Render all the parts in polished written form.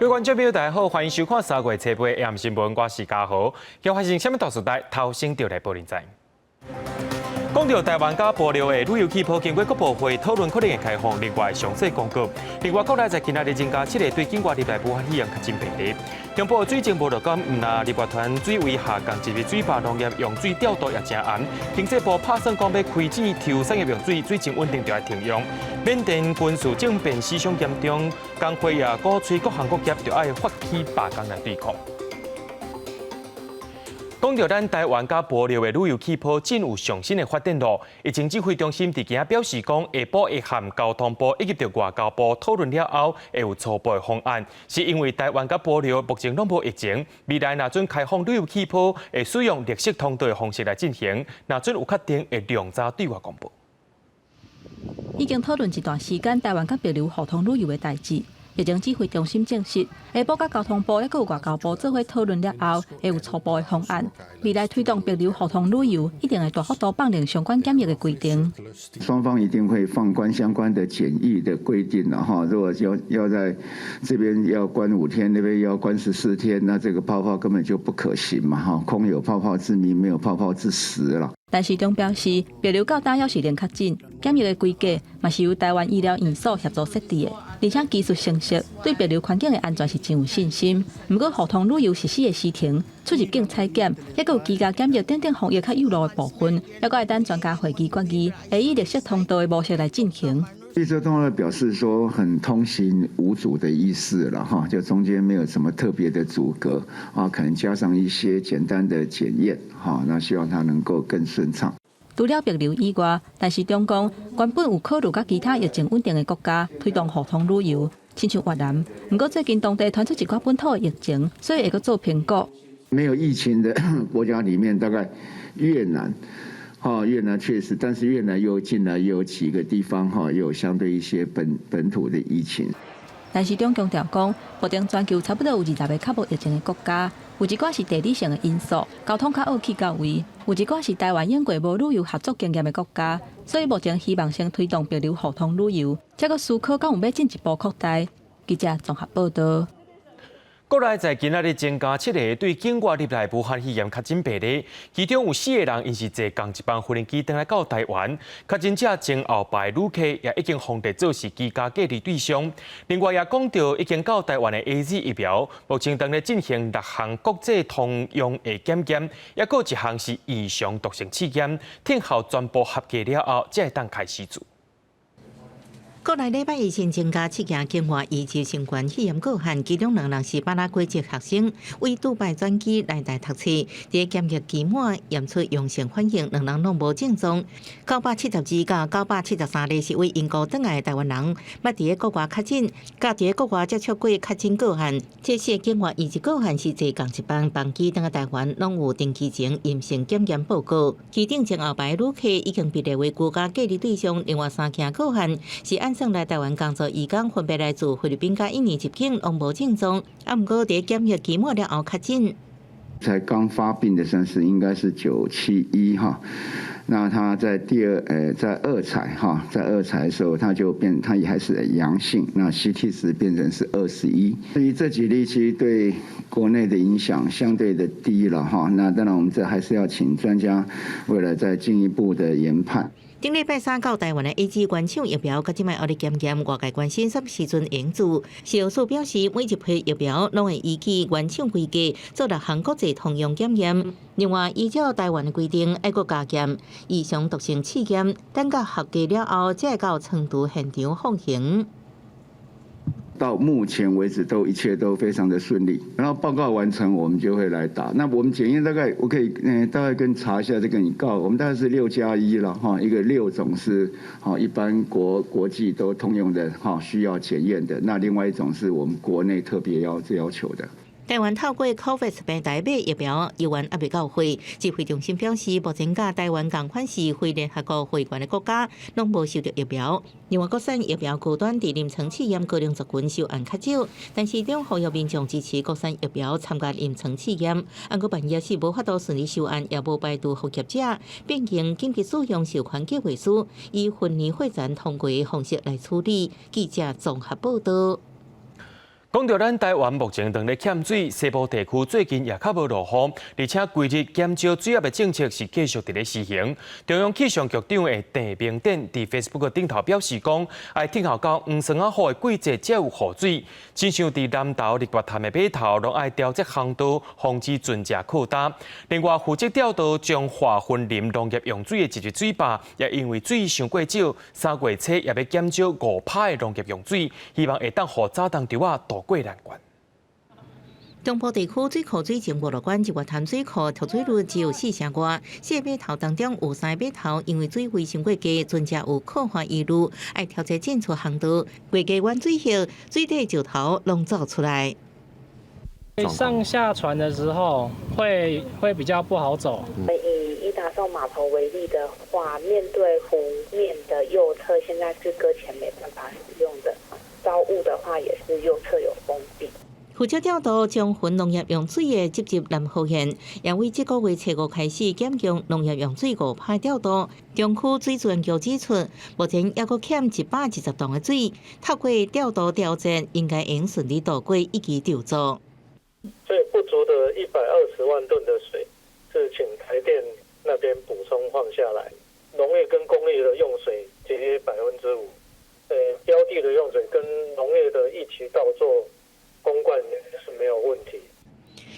各位观众朋友，大家好，欢迎收看3月7日的 AM 新闻，我是嘉豪。今发生什么大事代？头先就来报您知。讲到台湾甲玻璃的旅游气泡，经过各部会讨论，可能会开放另外详细公告。另外，国内在今仔日增加7个对境外入来武汉肺炎确诊病例。中部水情部就讲，唔那立法团水位下降，一日水坝农业用水调度也真严。经济部拍算讲要开钱抽产业用水，水情稳定就要停用。缅甸军事政变思想严重，工会也鼓吹各行各业就要发起罢工来对抗。讲到咱台湾甲玻璃的旅游气泡真有上新的发展路，疫情指挥中心伫今仔表示讲，下晡会和交通部以及着外交部讨论了后，会有初步的方案。是因为台湾甲玻璃目前拢无疫情，未来若准开放旅游气泡，会使用绿色通道的方式来进行，若准有确定会量早对外公布。已经讨论一段时间台湾甲帛琉互通旅游的代志。疫情指挥中心证实，下晡甲交通部也有外交部做伙讨论了后，会有初步的方案。未来推动帛琉互通旅游，一定会大幅度放宽相关检疫的规定。双方一定会放宽相关的检疫的规定了哈。如果要在这边要关5天，那边要关14天，那这个泡泡根本就不可行嘛哈。空有泡泡之名，没有泡泡之实了。但是中表示，帛琉到打要是零确诊，检疫的规格嘛是由台湾医疗院所协助设置的，而且技术成熟，对帛琉环境的安全是真有信心。不过，互通旅游实施的时程、出入境采检，也有居家检疫等等防疫较有路的部分，也会等专家会议决议，会以绿色通道的模式来进行。绿色通道表示说很通行无阻的意思了哈，就中间没有什么特别的阻隔啊，可能加上一些简单的检验哈，那希望它能够更顺畅。除了帛琉以外，但是中共原本有考虑甲其他疫情稳定的国家推动互通旅游，亲像越南。不过最近当地传出一寡本土的疫情，所以会阁做评估。没有疫情的国家里面，大概越南。越南确实，但是越南又近来又有几个地方有相对一些本土的疫情。但是中强调讲，目前全球差不多有20个较无疫情的国家，有一寡是地理性的因素，交通较恶去到位；有一寡是台湾用过无旅游合作经验的国家，所以目前希望先推动帛琉互通旅游，再个思考敢有要进一步扩大。记者综合报道。国内在今仔日增加7个对境外入来武汉肺炎确诊病例，其中有4个人因是坐同一班飞机登来到台湾。确诊者前后排旅客也已经封地做是居家隔离对象。另外也讲到已经到台湾的 AZ 疫苗，目前正在进行6项国际通用的检验，也有1项是异常毒性试验，听候全部合格了后，才会当开始做。国内礼拜一新增加7件境外移入新冠肺炎个案，其中2人是巴拉圭籍学生，为杜拜转机来台读册，在检疫期满验出阳性反应，2人拢无症状。972到973例是为英国转来的台湾人，捌伫个国外确诊，甲伫个国外接触过确诊个案。这些境外移入个案是坐同一班班机转来台湾，拢有登机前阴性检验报告。其中前后排旅客已经被列为居家隔离对象，另外3件个案是按上来台湾工作移工分别来自菲律宾甲印尼入境，拢无症状，不过在检疫期末了后确诊。才刚发病的应该是971哈，那他在在二采的时候，他也还是阳性，那 CT 值变成是21。对于这几例其实对国内的影响相对的低了哈，那当然我们这还是要请专家为了再进一步的研判。顶礼拜3到台湾的 AZ 原厂疫苗，甲即卖奥利检验外界关心什么时阵用做？食药署表示，每一批疫苗拢会依据原厂规格做6项国际通用检验。另外，依照台湾的规定，要阁加检异常毒性试验，等到合格了后，才会到成都现场放行。到目前为止一切都非常的顺利，然后报告完成，我们就会来打。那我们检验大概我可以大概跟查一下这个你告，我们大概是6+1了哈，一个6种是一般国际都通用的需要检验的，那另外一种是我们国内特别要求的。台湾透过 COVAX 平台买疫苗，依然还未到货。指挥中心表示，目前甲台湾同款是非联合国会员的国家，拢无收到疫苗。另外，国产疫苗高端伫临床试验高龄族群受案较少，但是中呼吁民众支持国产疫苗参加临床试验。不过，万一是无法度顺利受案，也无排除复业者变更紧急使用授权计划书，以婚礼会展通过的方式来处理。记者综合报道。讲到咱台湾目前正在欠水，西部地区最近也较无落雨，而且规日减少水压的政策是继续伫咧施行。中央气象局长的陈明典伫 Facebook 顶头表示讲，爱听候到黄霜啊雨的季节才有雨水。亲像伫南投日月潭的码头，拢爱调节航道，防止船只扩大。另外，负责调度彰化分林农业用水的一日水坝，也因为水伤过少，3月初也要减少5%的农业用水，希望会当互早冬稻啊渡过难关。中部地区水库水情无乐观，日月潭水库脱水率只有4成外，4个码头当中有3个码头因为水位伤过低，船只有扩发疑虑，爱调节进出航道。过低湾水后，水底石头拢走出来。上下船的时候会比较不好走。以伊达邵码头为例的话，面对湖面的右侧现在是搁浅没办法使用的，招雾的话也是右侧有封闭。负责调度将分农业用水的积极南河县，也为这个月初5开始减强农业用水5%调度。中区水资源局指出，目前还阁欠120栋的水，透过调度调节，应该能顺利渡过一期调度。所以不足的120万吨的水是请台电那边补充放下来，农业跟工业的用水节约5%，标地的用水跟农业的一起倒做公灌是没有问题。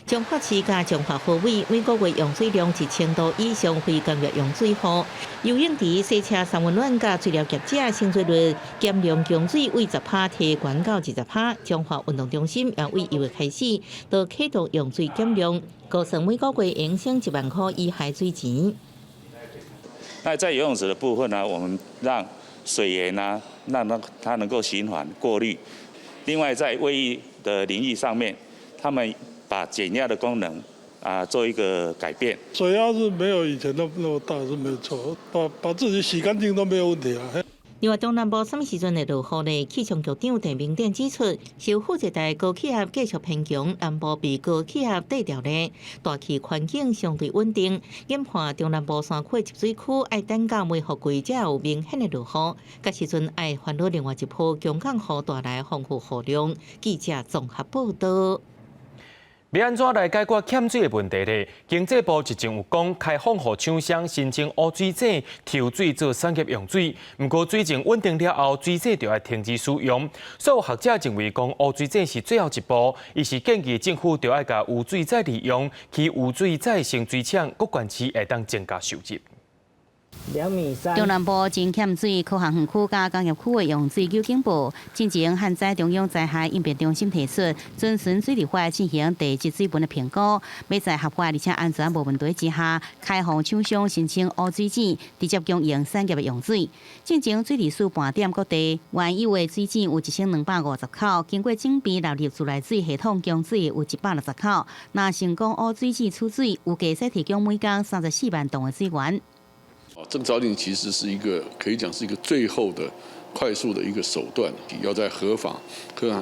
彰化市甲彰化河尾每个月用水量1000度以上非工业用水户，游泳池、洗车、三温暖甲水疗业者性罪率减量用水为10%提悬到20%。彰化运动中心也为1月开始到启动用水减量，估算每个月应省1万块以海水钱。那在游泳池的部分呢，我们让水源呢，让它能够循环过滤。另外，在卫浴的淋浴上面，他们把减压的功能做一个改变。水压是没有以前那么大是没有错，把自己洗干净都没有问题啊。另外，中南部什么时阵会落雨呢？气象局长陈明典指出，受副热带高气压继续偏强，南部被高气压带调呢，大气环境相对稳定。研判中南部山区集水区爱等到尾伏季才有明显的落雨，到时阵爱烦恼另外一波强降雨带来丰富雨量。记者综合报道。要安怎来解决欠水的问题呢？经济部之前有讲开放予厂商申请污水井抽水做产业用水，不过水井稳定了后，水井就要停止使用。所有学者认为讲污水井是最后一步，伊是建议政府就要甲污水再利用，其污水再生水厂各县市会当增加收入。中南部真欠水，科学园区甲工业区的用水究竟部进前旱灾中央灾害应变中心提出，遵循水利法进行地质水文的评估，要在合法而且安全无问题之下，开放厂商申请污水井直接供应产业的用水。进前水利署盘点各地原有的水井有1250口，经过整备纳入自来水系统供水有160口。若成功污水井储水，有计使提供每工34万吨的水源。这个招令其实是一个可以讲是一个最后的快速的一个手段，要在合法、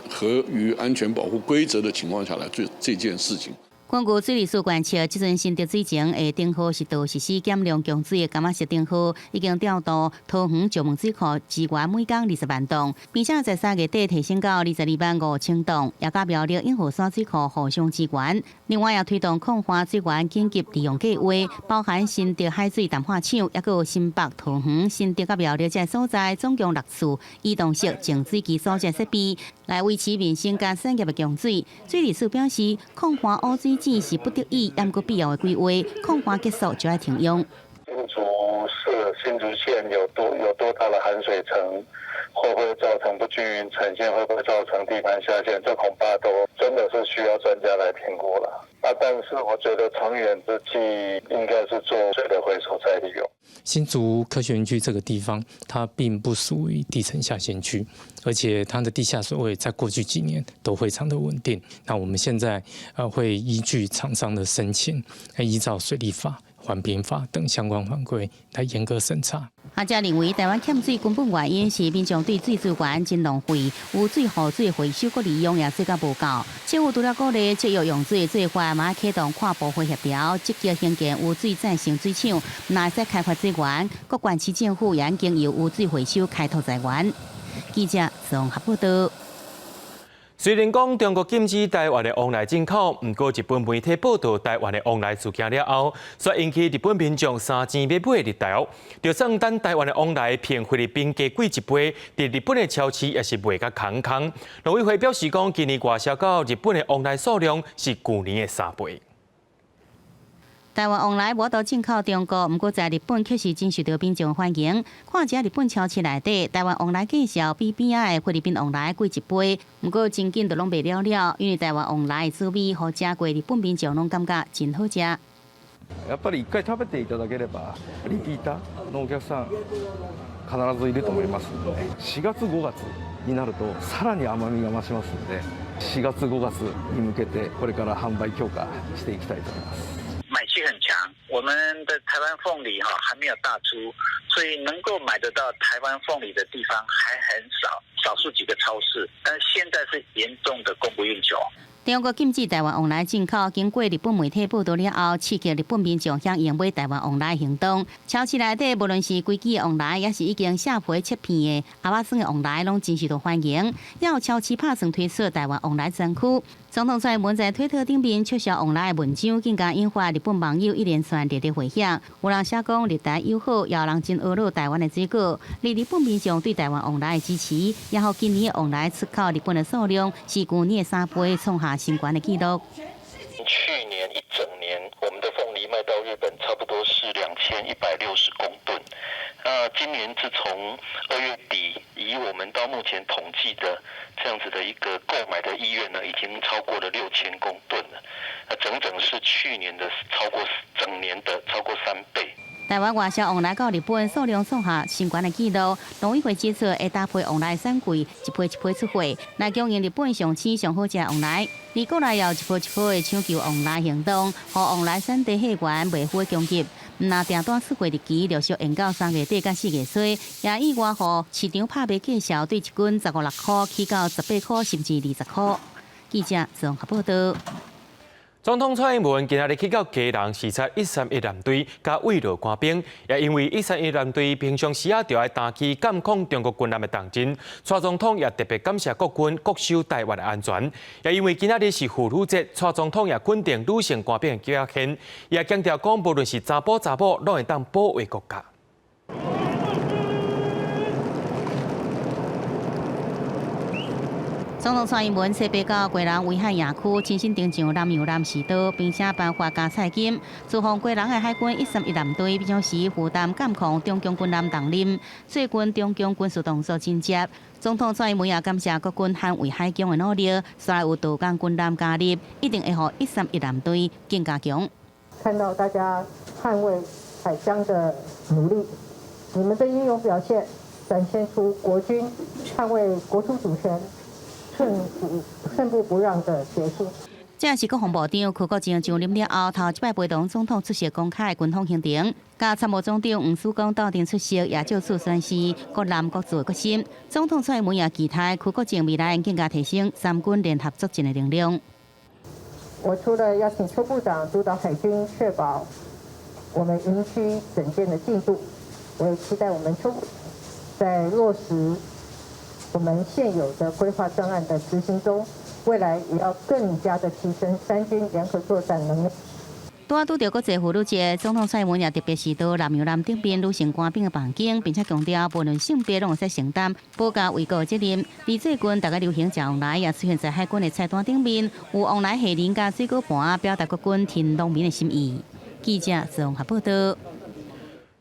合于安全保护规则的情况下来做这件事情。根据水利署观测，即阵新竹水井的订户是到实施减量供水的甘仔式订户，已经调度桃园石门水库支援每工20万吨，并且在3月底提升到22万5千吨，也甲苗栗永和山水库互相支援。另外，也推动矿化水源紧急利用计划，包含新竹海水淡化厂，也有新北、桃园、新竹甲苗栗这所在，总共6处移动式净水机所在设备，来维持民生甲产业的供水。水利署表示，矿化污水井是不得已，也毋过必要的规划，矿化结束就要停用。新竹县有多大的含水层，会不会造成不均匀呈现，会不会造成地盘下陷，这恐怕都真的是需要专家来评估了。但是我觉得长远之计应该是做水的回收再利用。新竹科学园区这个地方，它并不属于地层下陷区，而且它的地下水位在过去几年都非常的稳定。那我们现在会依据厂商的申请，依照水利法、环评法等相关法规来严格审查。学者认为，台湾欠水根本原因是民众对水资源真浪费，污水、雨水回收和利用也做甲无够。政府除了鼓励节约用水的做法，嘛启动跨部会协调，积极兴建污水再生水厂，若使开发资源，各县市政府也经由污水回收开拓财源。记者综合报道。虽然讲中国禁止台湾的往来进口，不过日本媒体报道台湾的往来事件了后，却引起日本民众三钱要买的日潮。就算等台湾的往来骗菲律宾加贵一倍，伫日本的超市也是卖甲空空。农委会表示讲，今年外销到日本的往来数量是去年的3倍。台湾往来无多进口中国，不过在日本确实真受到民众欢迎。看一日本超市内底，台湾往来介绍比边仔的菲律宾往来贵1倍，不过真紧就拢卖了了，因为台湾往来的滋味，和食过日本民众拢感觉真好食。やっぱり一回食べていただければリピーターのお客さん必ずいると思いますので、4月5月になるとさらに甘みが増しますので、4月5月に向けてこれから販売強化していきたいと思います。买气很强，我们的台湾凤梨还没有大出，所以能够买得到台湾凤梨的地方还很少，少数几个超市，但现在是严重的供不应求。中国禁止台湾往来进口，经过日本媒体报道了后，刺激日本民众向用买台湾往来行动。超市内底无论是规矩的往来，也是已经下皮切片的阿瓦酸的往来，拢真受到欢迎。也有超市拍算推出台湾往来专区。总统蔡文在推特顶面撤销往来的文章，更加引发日本网友一连串热烈回响。有人写讲日台友好，也有人真恶落台湾的水果。日本民众对台湾往来的支持，也好今年的往来出口日本的数量是去年的3倍，创下新高的纪录。去年一整年，我们的凤梨卖到日本差不多是2160公吨。今年自从2月底，以我们到目前统计的这样子的一个购买的意愿呢，已经超过了6000公吨了。整整是去年的超过整年的超过3倍。台湾外销往来到日本数量创下新高的纪录，农委会指出会搭配往来产柜一批出货，来供应日本上市上好食的往来。而国内也有一批的抢救往来行动，和往来产地货源维护供给。那订单出货日期陆续延到3月底到4月初，也意外乎市场拍卖介绍对一斤15.6块起到18块甚至20块。记者综合报道。总统蔡英文今日去到基隆视察131舰队，甲慰劳官兵，也因为131舰队平常时就要担起监控中国军舰的重任，蔡总统也特别感谢国军恪守台湾的安全。也因为今日是妇女节，蔡总统也肯定女性官兵的表现，也强调讲，无论是查甫查某，拢会当保卫国家。总统蔡英文西北到基隆威海野区，亲身登上南洋南士岛，并且颁发加菜金，祝贺基隆的海军131舰队平常时负担监控中共军舰重任，最近中共军事动作真接。总统蔡英文也感谢国军捍卫海疆的努力，虽然有多港军舰加入，一定会让131舰队更加强。看到大家捍卫海疆的努力，你们的英勇表现，展现出国军捍卫国土主权。寸步不让的决心。这是国防部长邱国正上任了后，头一摆陪同总统出席公开军方行程，甲参谋总长黄曙光到庭出席，也就此宣示国南各自的决心。总统蔡英文也期待邱国正未来更加提升三军联合作战的能量。我除了邀请邱部长督导海军确保我们营区整建的进度，我也期待我们邱在落实我们现有的规划专案的执行中，未来也要更加的提升三军联合作战能力。拄到国际妇女节，总统蔡英文也特别是到南洋南顶边女性官兵的房间，并且强调无论性别拢会使承担保家卫国的责任。而最近大家流行食往来，也出现在海军的菜单顶面，有往来虾仁加水果盘，表达国军挺农民的心意。记者综合报道。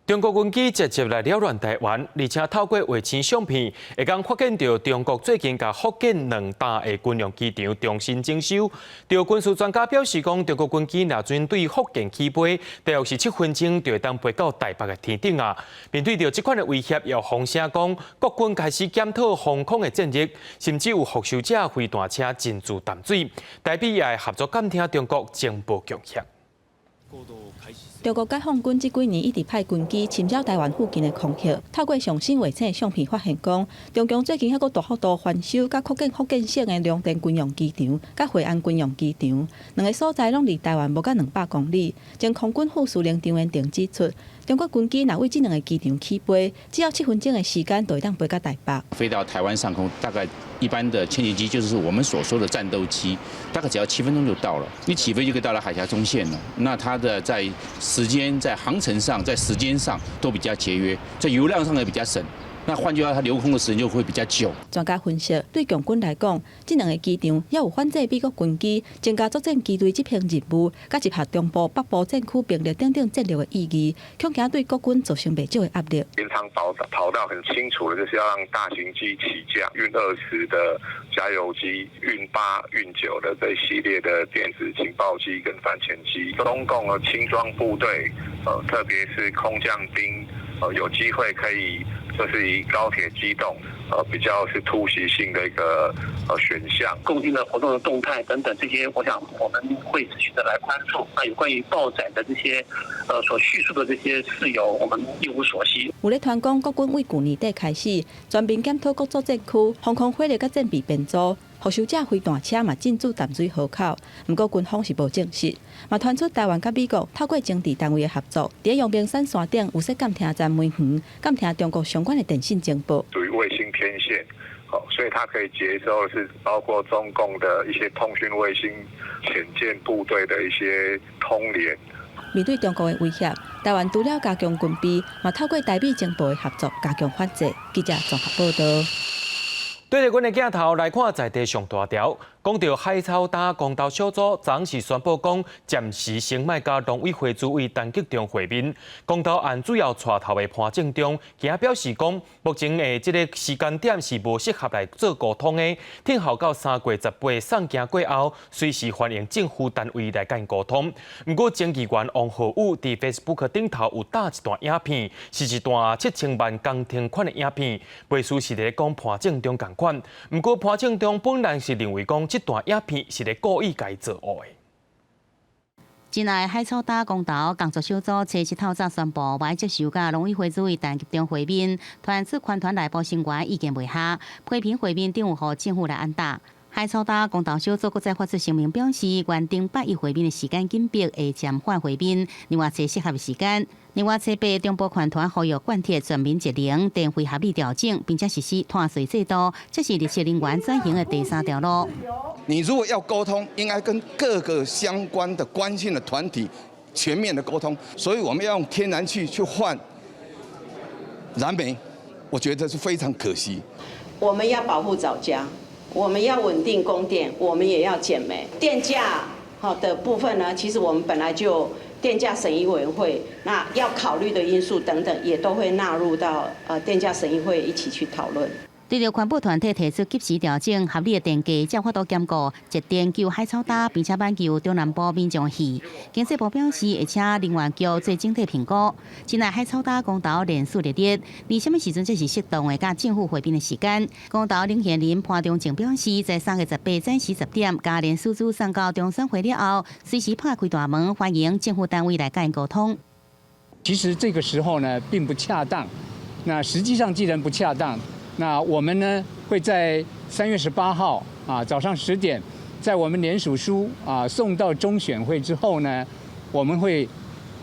中国军机直接来扰乱台湾，而且透过卫星相片，会讲发现到中国最近甲福建2大的军用机场重新征收。有军事专家表示讲，中国军机若准对福建起飞，大约是7分钟就会当飞到台北的天顶啊。面对到这款的威胁，又风声讲国军开始检讨防空的战力，甚至有复仇者飞弹车进驻淡水，台美也会合作监听中国情报强胁。中国解放军这几年一直派军机侵扰台湾附近的空域，透过上新卫星的相片发现，讲中共最近还阁大幅度翻修甲福建省的两电军用机场、甲惠安军用机场，两个所在拢离台湾无甲200公里。前空军副司令张元定指出，中国军机若为这两个机场起飞，只要7分钟的时间，就会当飞到台北。飞到台湾上空，大概一般的千斤机就是我们所说的战斗机，大概只要7分钟就到了。你起飞就可以到了海峡中线了。那它的在时间、在航程上、在时间上都比较节约，在油量上也比较省。那换句话，它留空的时间就会比较久。专家分析，对共军来讲，这两个机场也有反制美国军机增加作战机队这项任务，甲一下中部、北部战区兵力等等战略的意义，恐惊对国军造成不少的压力。原厂跑道很清楚的，就是要让大型机起降，运20的加油机、运8、运9的这一系列的电子情报机跟反潜机。中共的轻装部队，特别是空降兵，有机会可以。就是以高铁机动，比较是突袭性的一个选项。共军的活动的动态等等这些，我想我们会持续的来关注。那有关于报载的这些所叙述的这些事由，我们一无所悉。有咧传讲，国军为去年底开始全面检讨各作战区防空火力甲战备编组。护收者飞弹车嘛进驻淡水河口，不过军方是无证实。嘛传出台湾甲美国透过政治单位的合作，伫阳明山山顶有设监听站门园，监听中国相关的电信情报。属于卫星天线，所以它可以接收是包括中共的一些通讯卫星、潜舰部队的一些通联。面对中国的威胁，台湾除了加强军备，嘛透过台美情报的合作加强反制。记者综合报道。对着阮的镜头来看在地上大条，讲到海草礁公道小组昨是宣布讲暂时先卖甲农委会主委陈吉仲会面。公道案主要带头的潘正中，今表示讲，目前的这个时间点是无适合来做沟通的，听候到3月18送件过后，随时欢迎政府单位来跟沟通。不过，前议员王浩宇伫 Facebook 顶头有打一段影片，是一段7000万工程款的影片，背书是咧讲潘正中共款。不过潘正中本人是认为讲，这段影片是咧故意改做恶的。近来海草礁公道工作小组初7透早宣布，要接受甲农委会主委陈吉仲会面，团出款团内部成员意见未合，批评会面中有予政府来安答。海草礁公道小组搁再发出声明表示，原定8月会面的时间紧迫，会暂缓会面，另外找适合的时间。另外，初8中部款团呼吁贯彻全民节能、电费合理调整，并且实施碳税制度，这是绿色能源转型的第3条路。你如果要沟通，应该跟各个相关的关心的团体全面的沟通，所以我们要用天然气去换燃煤，我觉得是非常可惜。我们要保护藻礁，我们要稳定供电，我们也要减煤。电价好的部分呢，其实我们本来就电价审议委员会，那要考虑的因素等等，也都会纳入到电价审议会一起去讨论。对着环保团体提出及时调整合理的电价，才法度兼顾节电救海草礁，并且挽救中南部民众气。经济部表示，而且另外叫做整体评估，今来海草礁公道连续日日，而什么时阵才是适当的甲政府会面的时间？公道领衔人潘中正表示，在3月18早时10点，嘉联书组送到中选会了后，随时拍开大门，欢迎政府单位来跟沟通。其实这个时候呢，并不恰当。那实际上既然不恰当，那我们呢会在3月18号早上10点，在我们联署书送到中选会之后呢，我们会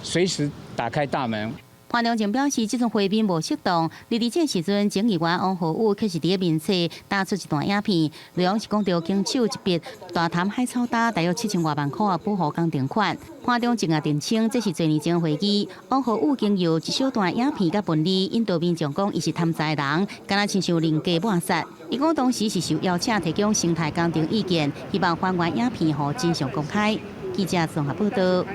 随时打开大门。潘中正表示，这种会面无适当。日这时阵，前议员王浩宇却是伫面册打出一段影片，内容是讲到经手一笔大潭海草礁大约7000多万块保护工程款。潘中正也澄清，这是多年前会议。王浩宇经由一小段影片甲文字引导民众讲，伊是贪财的人，敢若亲像邻家抹杀。伊讲当时是受邀请提供生态工程意见，希望还原影片予真相公开。记者综合报道。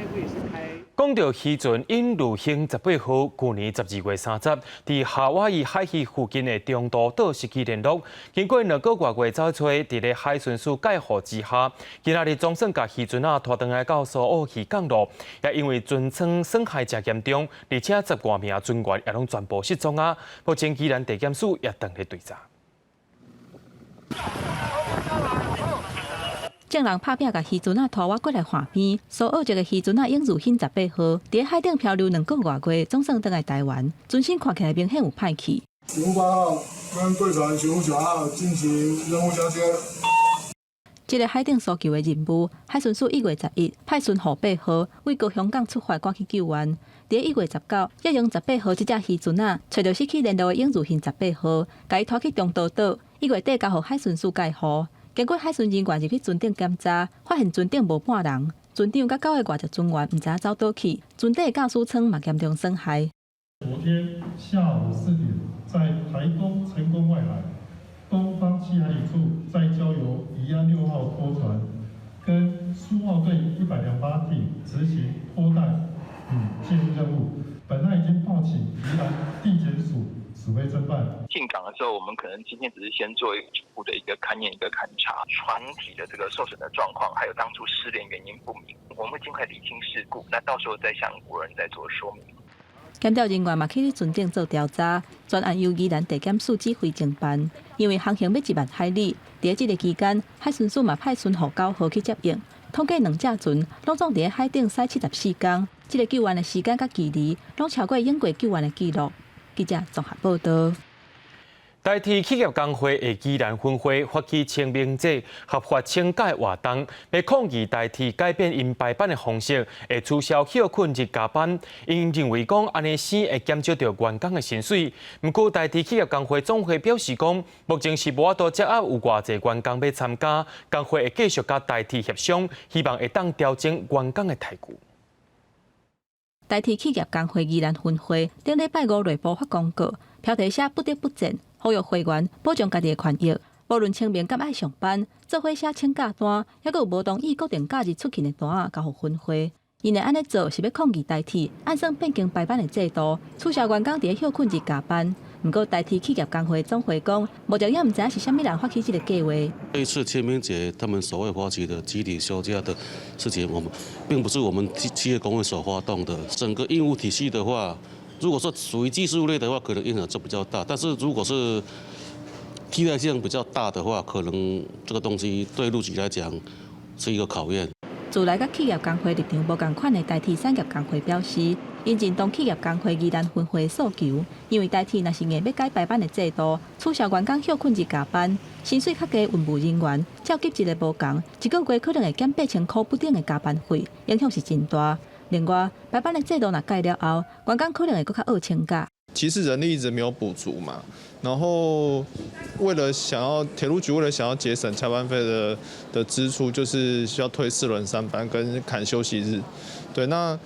讲到渔船因入兴18号，去年12月30日，伫夏威夷海域附近的中途岛失去联络。经过2个多月找找，伫咧海巡署介护之下，今仔日总算甲渔船拖回来到苏澳渔港路。也因为船舱损害真严重，而且10多名船员也拢全部失踪啊。目前宜兰地检署也等咧调查。众人拍拼，甲渔船拖我过来岸边。苏澳这个渔船应入兴18号，伫海顶漂流2个多月，总算倒来台湾。船身看起来明显有歹去。警方咱对船巡查进行任务交接。这个海顶搜救的任务，海巡署1月11派巡河8号为高雄港出发赶去救援。伫1月19，要用18号这只渔船啊，找到失去联络的永如型18号，甲伊拖去中岛岛。1月底交予海巡署介护。经过海巡人员入去船顶检查，发现船顶无半人，船长甲9个外籍船员唔知影走倒去，船底的驾驶舱嘛严重损害。昨天下午4点，在台东成功外海东方7海里处，再交由宜安6号拖船跟苏澳队108艇执行拖带介入任务。本案已经报请宜兰地检署指挥侦办。进港的时候，我们可能今天只是先做一个初步的一个勘验、一个勘查，船体的这个受损的状况，还有当初失联原因不明，我们会尽快理清事故，那到时候再向国人再做说明。检调人员嘛去船顶做调查，专案由宜兰地检署指挥侦办。因为航行要1万海里，伫这个期间，海巡署嘛派巡河9号去接应。统计2只船拢总伫海顶驶74天，这个救援的时间甲距离，拢超过英国救援的记录。记者综合报道。代替企业工会的宜兰分会发起清明节合法请假的活动，要抗议代替改变因排班的方式，会取消休困日加班。因认为讲安尼生会减少到员工的薪水。不过代替企业工会总会表示讲，目前是无法度掌握有偌济员工要参加，工会会继续甲代替协商，希望会当调整员工的待遇。代替企业工会宜兰分会顶礼拜5内部发公告，标题写不得不见，呼吁会员保障家己的权益，无论清明敢爱上班，做伙写请假单，还佫有无同意固定假日出勤的单啊，交予分会。因会安尼做是要抗议代替按算变更排班的制度，取消员工伫休困日加班。不过代替企业工会总会讲，目前也唔知影是虾米人发起这个计划。这一次清明节他们所谓发起的集体休假的事情，我们并不是我们企业工会所发动的。整个应务体系的话，如果说属于技术类的话，可能影响就比较大；但是如果是替代性比较大的话，可能这个东西对陆局来讲是一个考验。自来甲企业工会立场无共款的代替产业工会表示，因认同企业工会宜兰分会诉求，因为代替若是硬要改排班的制度，取消员工休困日加班，薪水较低运务人员照级一个无共，一个月可能会减8000块不等的加班费，影响是真大。另外，排班的制度若改了后，员工可能会更较恶请假。其实人力一直没有补足嘛，然后铁路局为了想要节省加班费的支出，就是需要推4轮3班跟砍休息日，对，那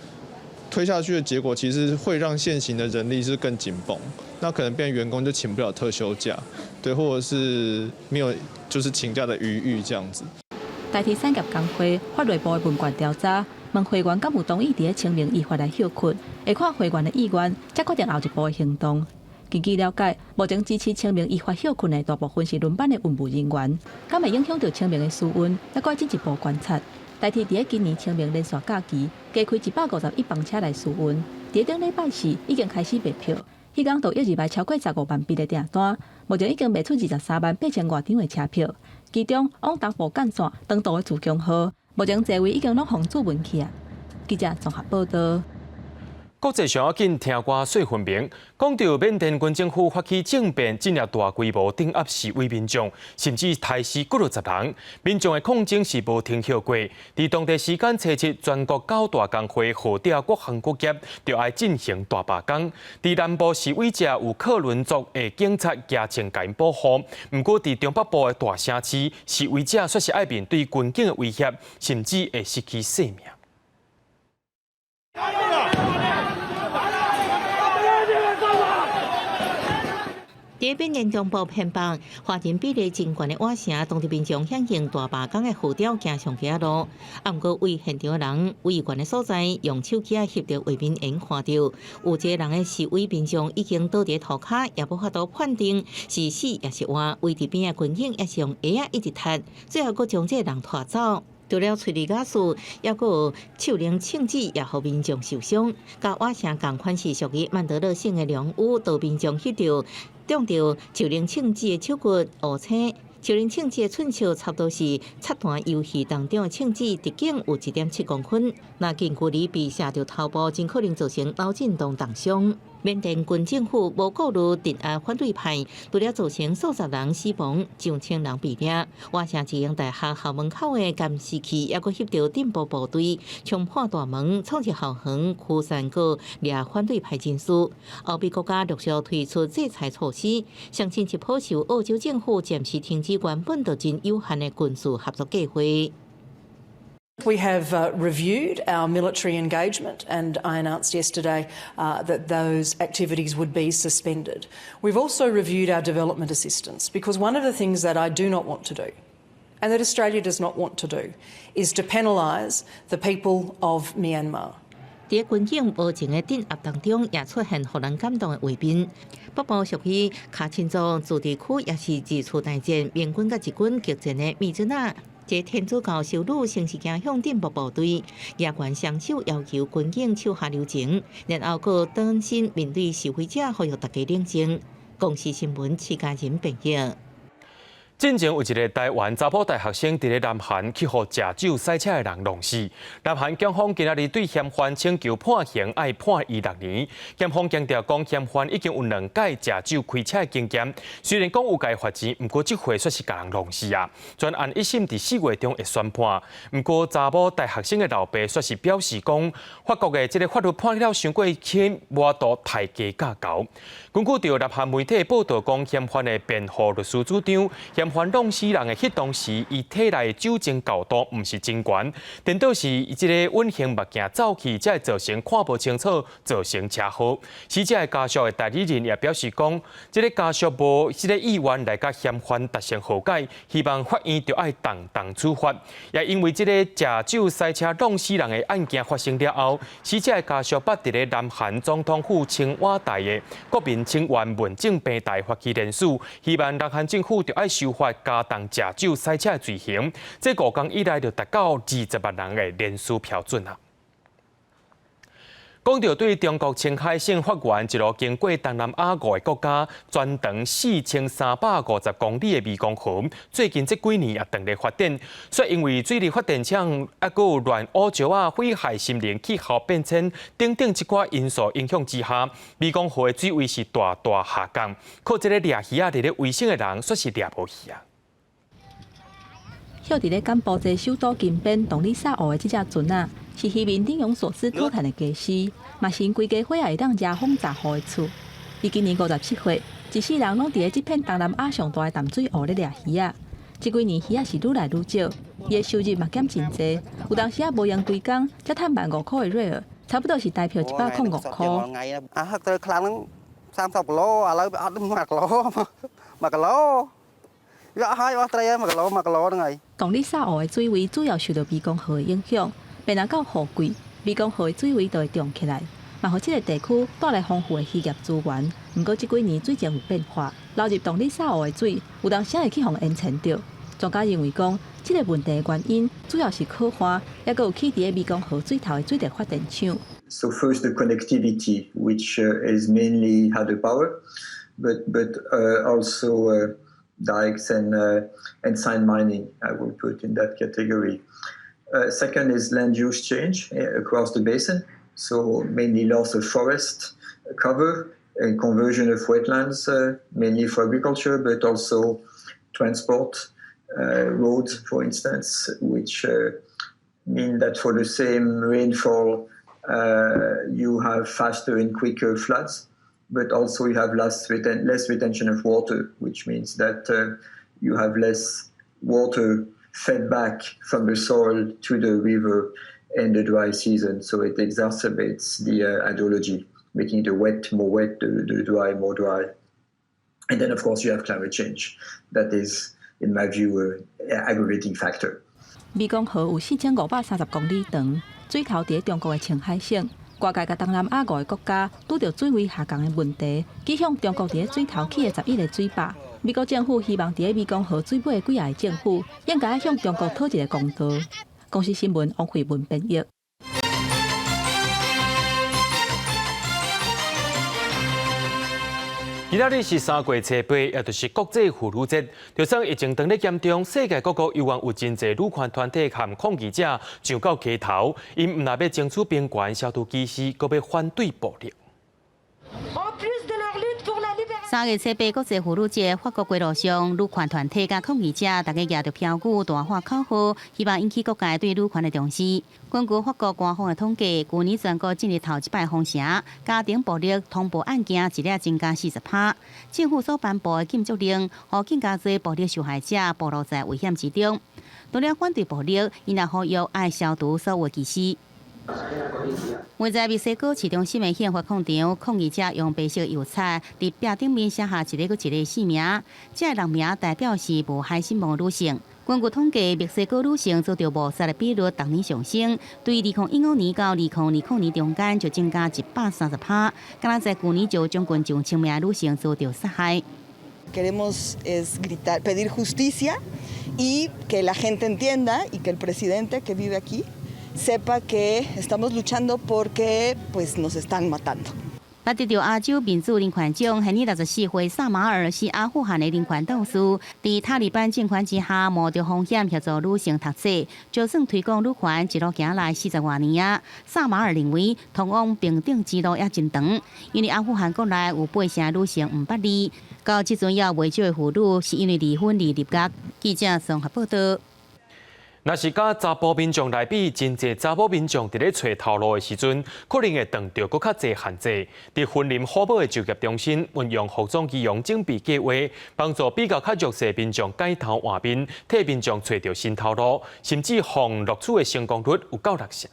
推下去的结果其实会让现行的人力是更紧绷，那可能变员工就请不了特休假，对，或者是没有就是请假的余裕这样子。代替产业工会发内部的问卷调查，问会员敢有同意伫清明依法来休困，会看会员的意愿，才决定后一步的行动。根据了解，目前支持清明依法休困的大部分是轮班的运务人员，敢会影响到清明的私运，还该进一步观察。代替伫今年清明连续假期，加开151班车来私运，伫顶礼拜4已经开始卖票，迄天就一日卖超过15万笔的订单，目前已经卖出23万8千外张的车票。其中往东部干线长途的自强号，目前座位已经拢封注文起啊。记者综合报道。国际上要紧听歌说分明，讲到缅甸军政府发起政变，进入大规模镇压示威民众，甚至杀死60人。民众的抗争是无停歇过。在当地时间初7，全国9大工会号召各行各业就要进行大罢工。在南部示威者有克伦族的警察加强因保护，不过在中北部的大城市，示威者却是要面对军警的威胁，甚至会失去性命。伫缅甸中部偏北，华人比例真悬的瓦城，当地民众响应大罢工的号召，行上街路。不过，为现场的人维权的所在，用手机翕着画面因看到，有一个人的示威民众已经倒伫涂骹，也无法度判定是死也是活。围伫边的军警也是用鞋一直踢，最后佫将这个人拖走。除了催泪瓦斯，也佫有手零枪支，也互民众受伤。甲瓦城同款是属于曼德勒省的良屋，道民众翕着中着手零枪支的手骨乌青。手零枪支的寸长差不多是擦弹游戏当中的枪支，直径有1.7公分。若近距离被射着头部，真可能造成脑震荡重伤。缅甸军政府无顾虑镇压反对派，除了造成数十人死亡、上千人被掠。华城一英大学校门口的监视器也佫翕到镇暴部队冲破大门，闯入校园，驱散个掠反对派人士。欧美国家陆续推出制裁措施，相信是保守澳洲政府暂时停止原本就真有限的军事合作计划。We have reviewed our military engagement, and I announced yesterday that those activities would be suspended. We've also reviewed our development assistance, because one of the things that I do not want to do, and that Australia does not want to do, is to penalise the people of Myanmar. 在军警无情的镇压当中，也出现让人感动的画面。北部属于卡钦族自治区，也是二次大战缅军甲日军激战的美军啊。这天主教修女先是行向镇暴部队，野官双手要求军警手下留情，然后佫转身面对示威者，呼吁大家冷静。公视新闻徐家人报道。进前有一个台湾查甫大学生伫咧南韩去互食酒赛车的人弄死。南韩检方今仔日对嫌犯请求判刑，爱判伊6年。检方强调讲，嫌犯已经有2届食酒开车的经验，虽然讲有该罚钱，不过这回却是甲人弄死啊。专案一审伫4月中会宣判，不过查某大学生的老爸却是表示讲，法国的这个法律判了伤过轻，无度太价价高。根据着南韩媒体报道讲，嫌犯的辩护律师主张，嫌犯弄死人的迄当时，伊体内酒精高度毋是真悬，颠倒是伊即个稳型物件走去，才会造成看不清楚，造成车祸。死者的家属的代理人也表示讲，即个家属无即个意愿来甲嫌犯达成和解，希望法院就爱当处罚。也因为即个食酒赛车弄死人的案件发生了后，死者的家属捌伫咧南韩总统府青瓦台的国民请愿问政平台发起联署，希望南韩政府就爱修法加重食酒赛车的罪行。这5天以来就达到20万人的联署标准啊。讲到对中国青海省发源一路经过东南亚5个国家，全长4350公里的湄公河，最近这几年也断裂发展，却因为水利发电厂还有乱污石啊、毁害森林、气候变迁等等一寡因素影响之下，湄公河的水位是大大下降，靠这个掠鱼啊，伫咧卫生的人却是掠无去啊。晓伫咧柬埔寨首都金边洞里沙湖的这只船啊，是渔民顶用锁丝讨赚的家私，嘛是因规家伙也会当遮风杂雨的厝。伊今年57岁，一世人拢伫咧这片东南亚上大的淡水湖咧掠鱼啊。这几年鱼啊是愈来愈少，伊的收入嘛减真济，有当时啊无用规工，才赚15000块的瑞尔，差不多是台票105块。អាហឹកទៅខ្លាំងហ្នឹង30គីឡូឥឡូវវាអត់1គីឡូ1គីឡូវាអស់ហើយអស់ត្រីហើយ1គីឡូហ្នឹងហើយ。洞里沙湖的水位主要受到湄公河的影响，便若到雨季，湄公河的水位就会涨起来，嘛互这个地区带来丰富的渔业资源。不过这几年水情有变化，流入洞里沙湖的水，有当时会去互淹沉着。专家认为讲，这个问题的原因主要是靠岸，也有起伫咧湄公河水头的水力发電廠。So first the connectivity, which is mainly hydropower, but also dikes and sand mining, I will put in that category. Second is land use change across the basin, so mainly loss of forest cover and conversion of wetlands, mainly for agriculture, but also transport, roads, for instance, which mean that for the same rainfall, you have faster and quicker floods. But also you have less retention of water, which means that you have less water fed back from the soil to the river in the dry season. So it exacerbates the hydrology, making the wet more wet, the dry more dry. And then of course you have climate change. That is, in my view, an aggravating factor. 湄公河有4530公里长，水头伫中国的青海省。外界甲东南亚5个国家拄着水位下降的问题，指向中国伫咧水头起的11个水坝。美国政府希望伫咧湄公河水尾几下的政府，应该向中国讨一个公道。公视新闻王慧文编译。今仔日是3月初8，也就是国际妇女节。就算疫情当咧严重，世界各国依然有真侪女权团体和抗议者上到街头，因唔但要争取平权、消除歧视，阁要反对暴力。3月7日国际妇女节，法国街路上，女权团体甲抗议者，大家举着标语、大喊口号，希望引起各界对女权的重视。根据法国官方的统计，去年全国进入头一摆封城，家庭暴力通报案件一日增加40%。政府所颁布的禁足令，让更加多暴力受害者暴露在危险之中。除了反对暴力，伊也呼吁爱消除所有歧视。位在墨西哥市中心的宪法广场，抗议者用白色油彩伫壁顶面写下一个又一个姓名，这人名代表是无害心魔女性。根据统计，墨西哥女性遭到谋杀的比率逐年上升，对2015年到2020年中间就增加130%，敢若在去年就将近1000名女性遭到杀害。Queremos es gritar, pedir justicia y que la gente entienda y que el presidente que vive aquí sepa que estamos luchando porque pues nos están matando. 那得到亚洲民主人权奖，今年64岁萨马尔是阿富汗的人权斗士，在塔利班政权之下冒着风险协助女性读书，就算推广女权一路行来40多年啊。萨马尔认为，通往平等之路也真长，因为阿富汗国内有8成女性唔捌字，到即阵也未少的妇女是因为离婚而入狱。记者综合报道。若是甲查甫民众来比，真侪查某民众伫咧找头路的时阵，可能会碰到搁较侪限制。伫婚姻互保的就业中心，运用服装仪容整备计划，帮助比较较弱势民众改头换面，替民众找到新头路，甚至互录取的成功率有到60%。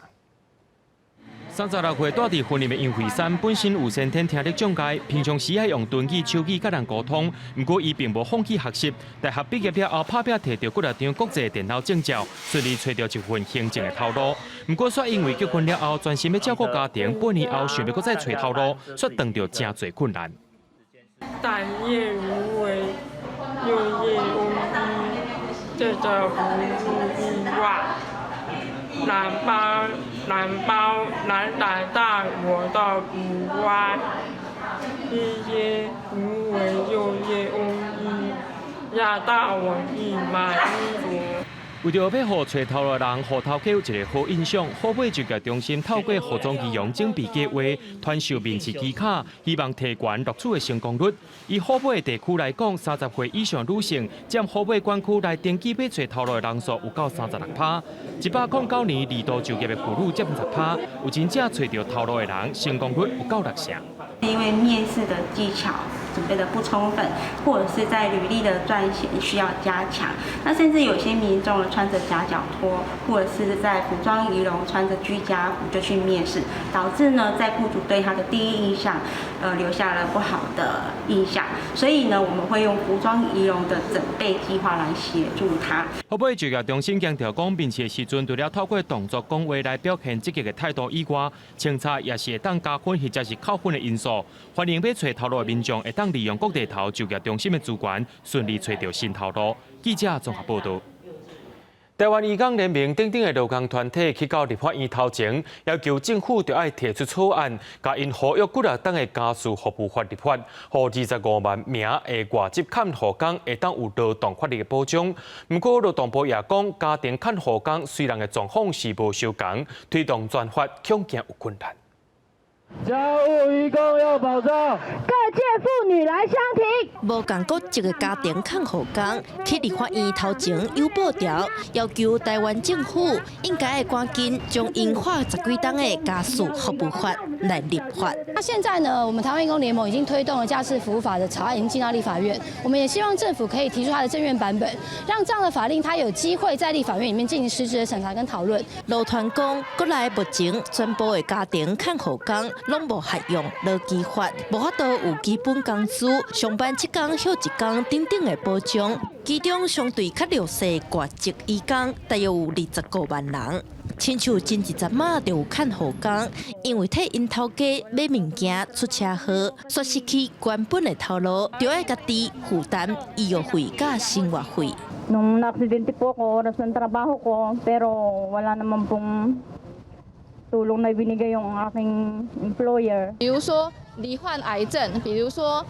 36岁住伫婚姻的杨慧珊，本身有先天听力障碍，平常时爱用轮椅、手机甲人沟通。不过，伊并无放弃学习，大学毕业了后，拍拼摕到几多张国际电脑证照，顺利找到一份行政的头路。不过，却因为结婚了后，专心要照顾家庭，半年后想要搁再找头路，却遇到真侪困难。但业无为，又业无依，这个不如意外。难来大我的不歪，一夜无为又夜无依，压大我一买衣服。为着要互找头路的人，互头家有一个好印象，好买就业中心透过服装仪容整备计划，传授面试技巧，希望提悬录取的成功率。以好买的地区来讲，30岁以上女性占好买管区来登记要找头路的人数有到36%。109年二度就业的妇女占10%，有真正找到头路的人，成功率有到60%。因为面试的技巧准备的不充分，或者是在履历的撰写需要加强。那甚至有些民众穿着夹脚拖，或者是在服装仪容穿着居家服就去面试，导致呢在雇主对他的第一印象，留下了不好的印象。所以呢，我们会用服装仪容的整备计划来协助他。好买就业中心强调讲，面试的时阵除了透过动作讲话来表现积极的态度以外，清查也是会当加分或者是扣分的因素。欢迎要找头路的民众会当利用各地头就业中心的资源，顺利找到新头路。记者综合报道。台湾移工联盟等等的劳工团体去到立法院头前，要求政府就要提出草案，甲因呼吁几多档的家事服务法立法，互25万名的外籍看护工会当有劳动法律的保障。不过劳动部也讲，家庭看护工虽然的状况是无相同，推动专法恐惊有困难。家务移工要保障，各界妇女来相挺。无共国一个家庭看护工去立法院头前有报条，要求台湾政府应该赶紧将因法10几档的家事服务法来立法。那现在呢，我们台湾移工联盟已经推动了家事服务法的草案，已经进到立法院。我们也希望政府可以提出它的正院版本，让这样的法令它有机会在立法院里面进行实质的审查跟讨论。劳团讲，国内目前全部的家庭看护工拢无适用劳基法，无法度有基本工资、上班7天休1天等等的保障。其中相对较弱势外籍移工，大约有25万人。亲像前1马就有看护工，因为替因头家买物件出车祸，却失去原本的头路，就要家己负担医药费甲生活费。Nung na-aksidente po ako, oras ng trabaho ko, pero wala naman pong tulong na binigay yung aking employer. 比如说罹患癌症，比如说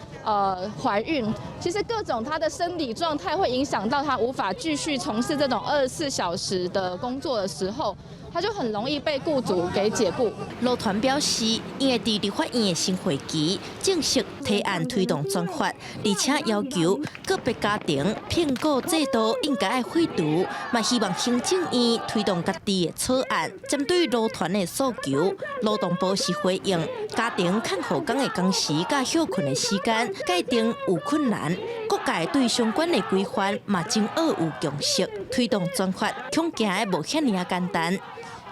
怀孕，其实各种他的生理状态会影响到他无法继续从事这种24小时的工作的时候，它就很容易被雇主给解雇。路团表示，因会伫立法院的新会期正式提案推动转发，而且要求个别家庭评估制度应该要废除，嘛希望行政院推动家己的草案。针对路团的诉求，劳动部是回应家庭看护工的工时甲休困的时间界定有困难，各界对相关的规范嘛真恶有共识，推动转发恐惊的无遐尔简单。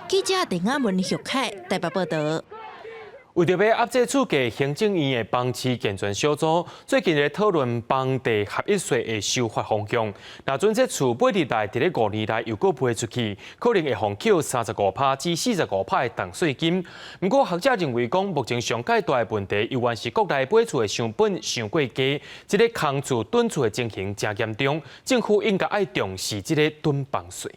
记者陈雅文、徐凯台北报道。为着要压制厝价，行政院的房市健全小组最近在讨论房地合一税的修法方向。那准这厝买入来，伫咧5年内又搁赔出去，可能会互扣35%至45%的重税金。不过学者认为讲，目前上界大的问题，犹原是国内买厝的成本上过低，这个空厝囤厝的情形真严重，政府应该爱重视这个囤房税。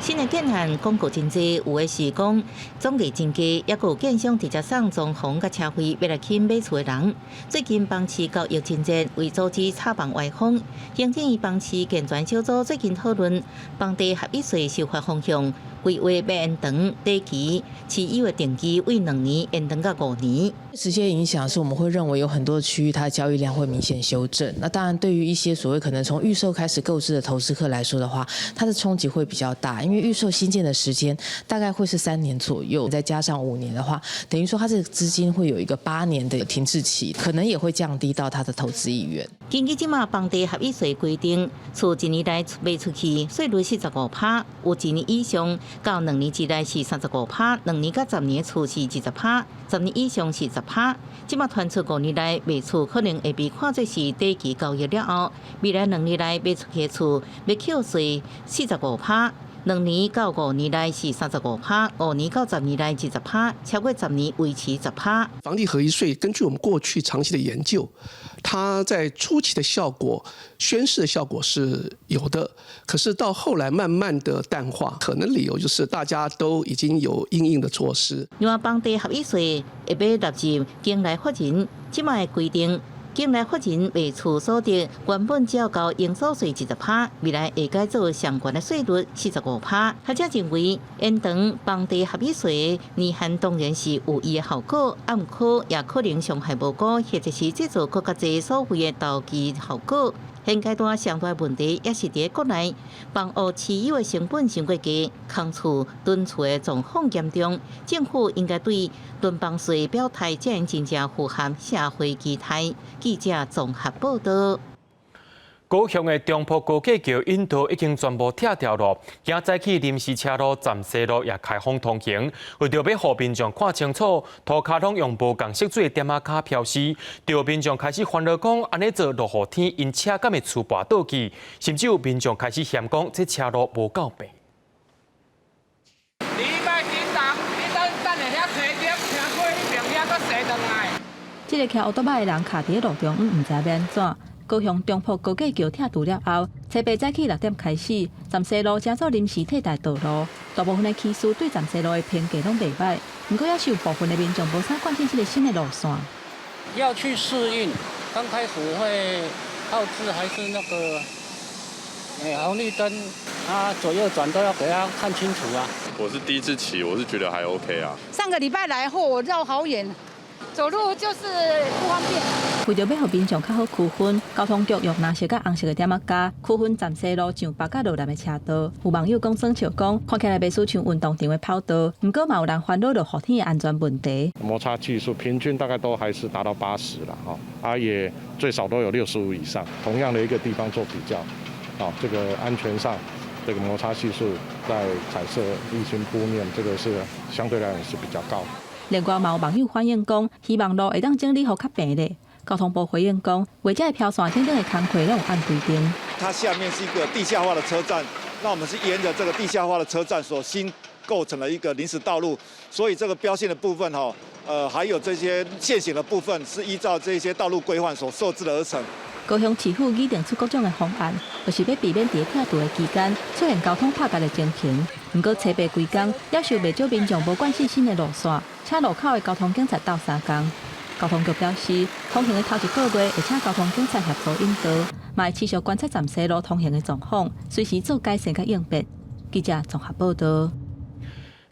新的建案广告真济，有的是讲总价真低，也有建商直接送装潢甲车费要来起买厝的人。最近房市交易真热，为阻止炒房歪风，行政院房市健全小组最近讨论房地合一税修法方向，规划要延长地期，持有的定期为2年延长到5年。直接影响是我们会认为有很多区域它的交易量会明显修正。那当然，对于一些所谓可能从预售开始购置的投资客来说的话，它的冲击会比较大，因为预售新建的时间大概会是3年左右，再加上5年的话，等于说它这个资金会有一个8年的停滞期，可能也会降低到它的投资意愿。根据即马房地合一税规定，厝1年内卖出去税率45%，有1年以上到2年之内是35%，2年到10年的厝是20%，10年以上是10%。即马传出5年内卖厝可能会被看作是短期交易了后，未来2年内卖出去的厝要扣税45%。2年到5年内是35%，5年到10年内是10%，超过10年维持10%。房地合一税根据我们过去长期的研究，它在初期的效果、宣示的效果是有的，可是到后来慢慢的淡化，可能理由就是大家都已经有因应的措施。另外，房地合一税会被纳入境内法人，即卖的规定。境内法人卖厝所得原本只要交营所税10%，未来会改做上悬的税率45%。学者认为，延长房地合一税年限当然是有伊的效果，啊，毋过也可能伤害无辜，或者是制造更加侪所谓的投机效果。现阶段上大问题也是伫国内房屋持有的成本伤过低，空厝囤厝的状况严重。政府应该对囤房税表态，才能真正符合社会期待。记者综合报道。高雄的中埔高架桥引道已经全部拆掉路，行早起临时车路暂时路也开放通行。为着要互民众看清楚，涂骹拢用无共色水点仔卡标示，就有民众开始烦恼讲，安尼做落雨天因车敢会出跋倒去，甚至有民众开始嫌讲这车路无够白。你莫紧张，你等下车点，车过迄边遐搁踅转来。这个骑奥多麦的人卡伫路中，毋知要安怎。高雄中埔高架桥拆除了后，车北早起6点开始，站西路加做临时替代道路，大部分的骑士对站西路的评价拢袂歹，不过也是有部分的民众无啥关心这个新的路线。要去适应，刚开始会后置还是那个，红绿灯，它左右转都要给它看清楚啊。我是第一次骑，我是觉得还 OK 啊。上个礼拜来后，我绕好远，走路就是不方便。为着要让民众较好区分，交通局用蓝色甲红色的点仔架区分站西路上北甲路南的车道。有网友讲算笑讲，看起来袂输像运动场的跑道，不过嘛有人烦恼落雨天的安全问题。摩擦技术平均大概都还是达到80了哈，也最少都有65以上。同样的一个地方做比较，这个安全上，这个摩擦系数在彩色沥青铺面，这个是相对来讲是比较高。另外，嘛有网友反映讲，希望路会当整理好较平咧。交通部回应讲，为这漂线等等的工课拢有按规定。它下面是一个地下化的车站，那我们是沿着这个地下化的车站所新构成了一个临时道路，所以这个标线的部分还有这些线型的部分是依照这些道路规范所设置而成。高雄市府拟定出各种的方案，就是要避免在拆除的期间出现交通拍架的情形。不过，车北规工也受不少民众无关心新的路线，且路口的交通警察斗3工。交通局表示，通行的头1个月会请交通警察协助引导，嘛会持续观察站西路通行的状况，随时做改善甲应变。记者综合报道。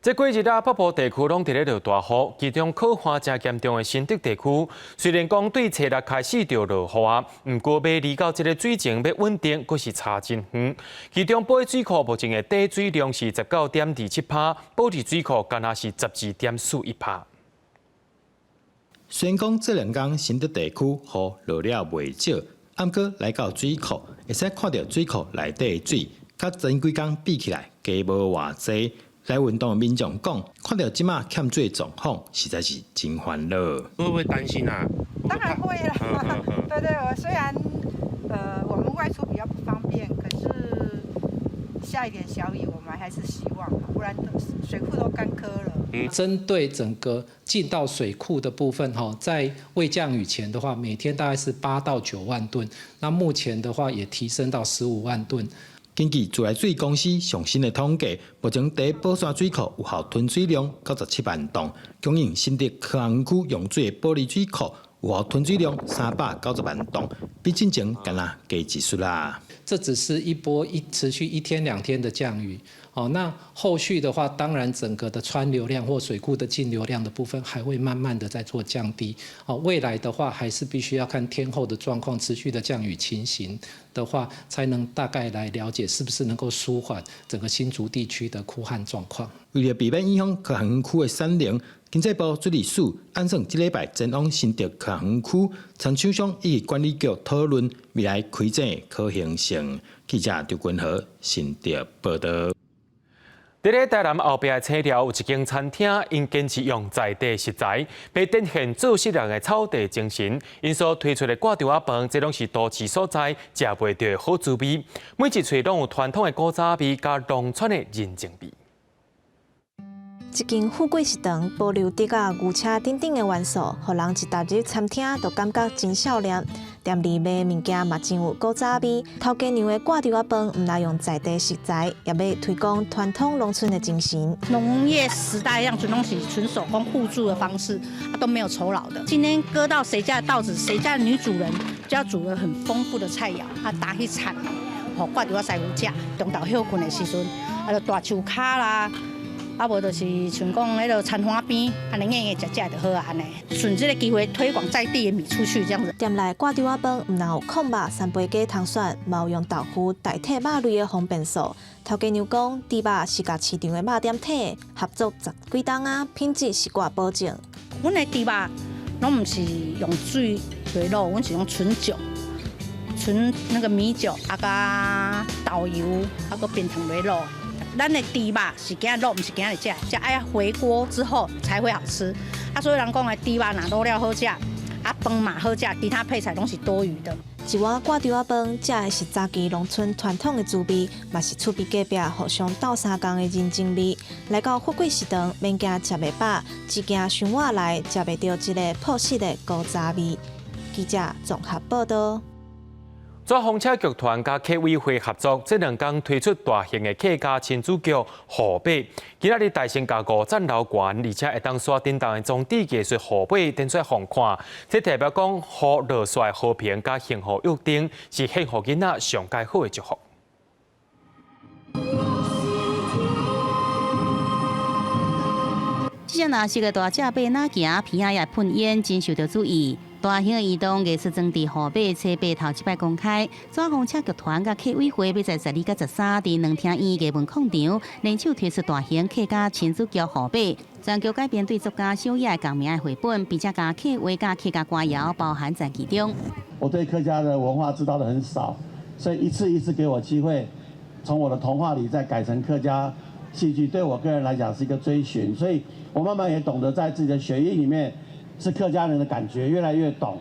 这几日北部地区拢伫咧落大雨，其中靠旱正严重的新竹地区，虽然讲对初六开始就落雨啊，不过要离到这个水情要稳定，阁是差真远。其中宝水库目前的底水量是19.27%，保利水库干那是12.41%。虽然讲这2天新竹地区雨落了袂少，暗过来到水库，会使看到水库内底的水，甲前几天比起来加无偌济。来运动的民众讲，看到即马欠水状况，实在是真烦恼。会不会担心啊？当然会啦。对对，虽然我们外出比较不方便，可是下一点小雨，我们还是希望，不然水库都干涸了。针对整个进到水库的部分，在未降雨前的话，每天大概是8到9万吨，那目前的话也提升到15万吨。根据自来水公司上新的统计，目前第一宝山水库有效吞水量97万吨，供应新竹科学区用水的保利水库有效吞水量390万吨，比之前干那加一数啦。这只是一波持续1天2天的降雨。那后续的话，当然整个的川流量或水库的进流量的部分还会慢慢的在做降低。未来的话，还是必须要看天候的状况，持续的降雨情形的话，才能大概来了解是不是能够舒缓整个新竹地区的枯旱状况。为了避免影响科学区的产能，经济部水利署按算这礼拜前往新竹科学区，参厂商以及管理局讨论未来开展的可行性。记者刘君和新竹报道。伫咧台南后壁的青寮有一间餐厅，因坚持用在地食材，被展现做食人的草地精神。因所推出的挂条仔饭，这拢是都市所在食袂到的好滋味。每一喙拢有传统的古早味，加农村的人情味。一间富贵食堂保留伫甲牛车等等的元素，互人一踏入餐厅就感觉真少年。店里卖物件嘛真有古早味，头家娘的挂条仔饭，唔但用在地食材，也要推广传统农村的精神。农业时代样子拢是纯手工互助的方式，都没有酬劳的。今天割到谁家的稻子，谁家的女主人就要煮了很丰富的菜肴，打去产，挂条仔师傅食，中昼休困的时阵，就大树骹啦。无就是像讲迄个餐花边，安尼硬硬食就好啊，安尼顺这个机会推广在地的米出去，这样子。店内挂条仔饭唔但有控肉、三杯鸡汤选，嘛有用豆腐代替肉类的方便素。头家娘讲，猪肉是甲市场的肉店体，合作10几档啊，品质是挂保证。阮的猪肉拢唔是用水来卤，阮是用纯酒、纯那个米酒，加豆油，个变糖来卤。咱的猪肉是今日卤，唔是今日食，食爱回锅之后才会好吃。所以人讲的猪肉若卤了好食，饭嘛好食，其他配菜拢是多余的。一碗挂条仔饭，食的是早期农村传统的滋味，嘛是厝边隔壁互相斗相共的人情味。来到富贵食堂，免惊食袂饱，只惊想我来食袂到一个朴实的古早味。记者综合报道。抓风车剧团甲客委会合作，这2天推出大型的客家亲子剧《河马》。今仔日大型加5站楼悬，而且会当刷叮当的装置艺术河马展出互看。这代表讲，好落帅和平加幸福约定，是幸福囡仔上介好的祝福。这些若是个大只马哪行，鼻仔也喷烟，真受到注意。大型的移动艺术装置河马车八头一摆公开，抓风车剧团甲客委会要在12甲13伫2厅院艺文广场联手推出大型客家亲子剧河马，全剧改编对作家小野共名的绘本，并且加客话甲客家歌谣包含在其中。我对客家的文化知道的很少，所以一次一次给我机会，从我的童话里再改成客家戏剧，对我个人来讲是一个追寻，所以我慢慢也懂得在自己的血液里面。是客家人的感觉，越来越懂。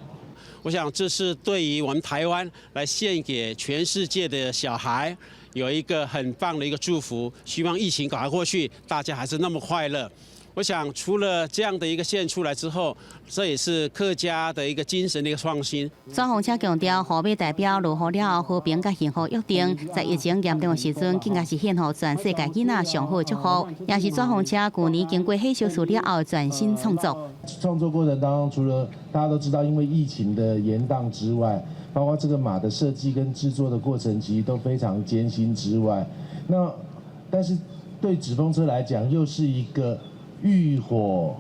我想这是对于我们台湾来献给全世界的小孩，有一个很棒的一个祝福。希望疫情赶快过去，大家还是那么快乐。我想除了这样的一个献出来之后，这也是客家的一个精神的一个创新。抓风车强调，河马代表落雨了后和平甲幸福约定，在疫情严重的时阵，更加是献予全世界囡仔上好的祝福，也是抓风车去年经过细修书了后全新创作。创作过程当中，除了大家都知道，因为疫情的延宕之外，包括这个马的设计跟制作的过程，其实都非常艰辛之外，那但是对纸风车来讲，又是一个浴火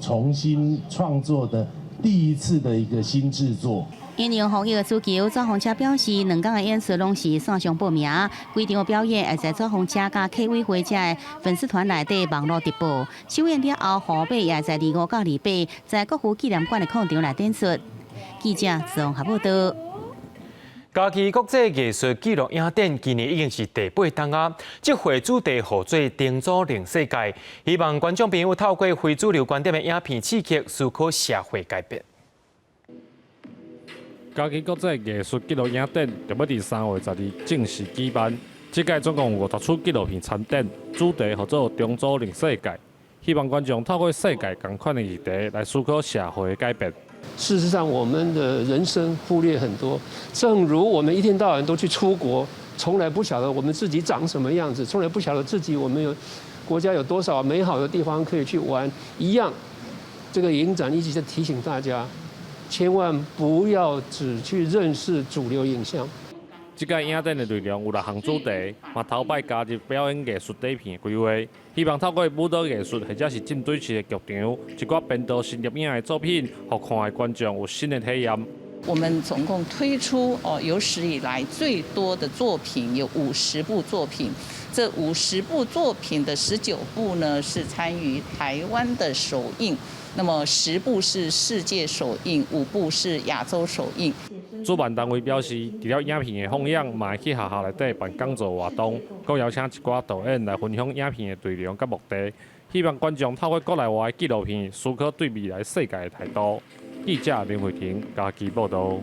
重新创作的第一次的一个新制作。因应防疫的需求，造风车表示，2天的演出拢是线上报名，规场的表演会在造风车甲客委会者的粉丝团内底网络直播。首演了后，后尾也在25到28在国父纪念馆的空场内展出。记者综合报道。嘉义国际艺术纪录影展今年已经是第8档啊！这回主题号做“定做令世界”，希望观众朋友透过非主流观点的影片刺激思考社会改变。嘉义国际艺术纪录影展就要伫3月12正式举办。这届总共有50出纪录片参展，主题叫做“定做令世界”，希望观众透过世界同款的议题来思考社会的改变。事实上，我们的人生忽略很多。正如我们一天到晚都去出国，从来不晓得我们自己长什么样子，从来不晓得自己我们国家有多少美好的地方可以去玩一样。这个影展一直在提醒大家，千万不要只去认识主流影像。这届影展的内容有6项主题，嘛头摆加入表演艺术底片的规划，希望透过舞蹈艺术或者是进对式的剧场，一寡编导新入影的作品，让看的观众有新的体验。我们总共推出有史以来最多的作品，有50部作品。这50部作品的19部呢是参与台湾的首映，那么10部是世界首映，5部是亚洲首映。主办单位表示，除了影片的放映，嘛会去学校内底办讲座活动，佮邀请一寡导演来分享影片的内容佮目的，希望观众透过国内外的纪录片，思考对未来世界的态度。记者林慧婷嘉义报道。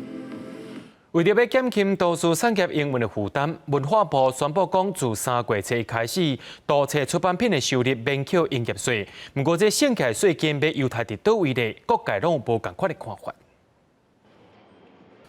为着要减轻都市产业营运的负担，文化部宣布讲，自3月1日开始，多册出版品的收入免扣营业税。不过，这省起税金要犹太伫倒位呢？各界拢有无同款的看法。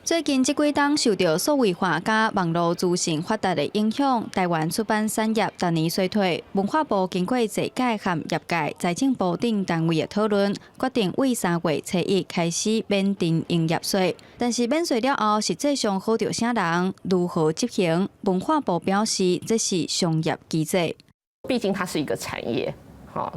最近这几档受到数位化加网络资讯发达的影响，台湾出版产业逐年衰退。文化部经过济届和业界、财政部等单位的讨论，决定为3月1日开始免定营业税。但是免税了后，实际上好着啥人如何执行？文化部表示，这是商业机制。毕竟它是一个产业，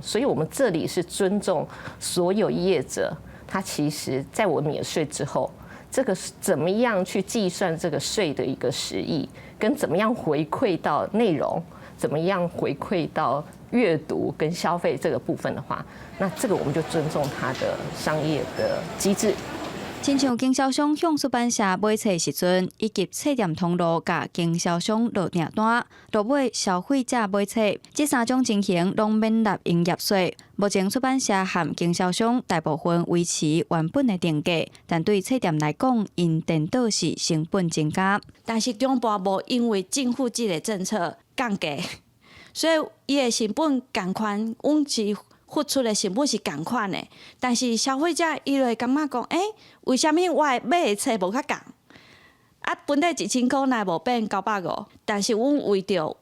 所以我们这里是尊重所有业者。他其实在我免税之后。这个是怎么样去计算这个税的一个实益，跟怎么样回馈到内容，怎么样回馈到阅读跟消费这个部分的话，那这个我们就尊重它的商业的机制。亲像经销商向出版社买册时阵，以及册店通路甲经销商落订单，落尾消费者买册，这3种情形拢免纳营业税。目前出版社和经销商大部分维持原本的定价，但对册店来讲，因颠倒是成本增加。但是中部无因为政府这个政策降价，所以伊的成本同款，阮是付出的成本是同款的。但是消费者伊就会感觉讲，为什么我买的册无较共？本来1000块乃无变950，但是阮为着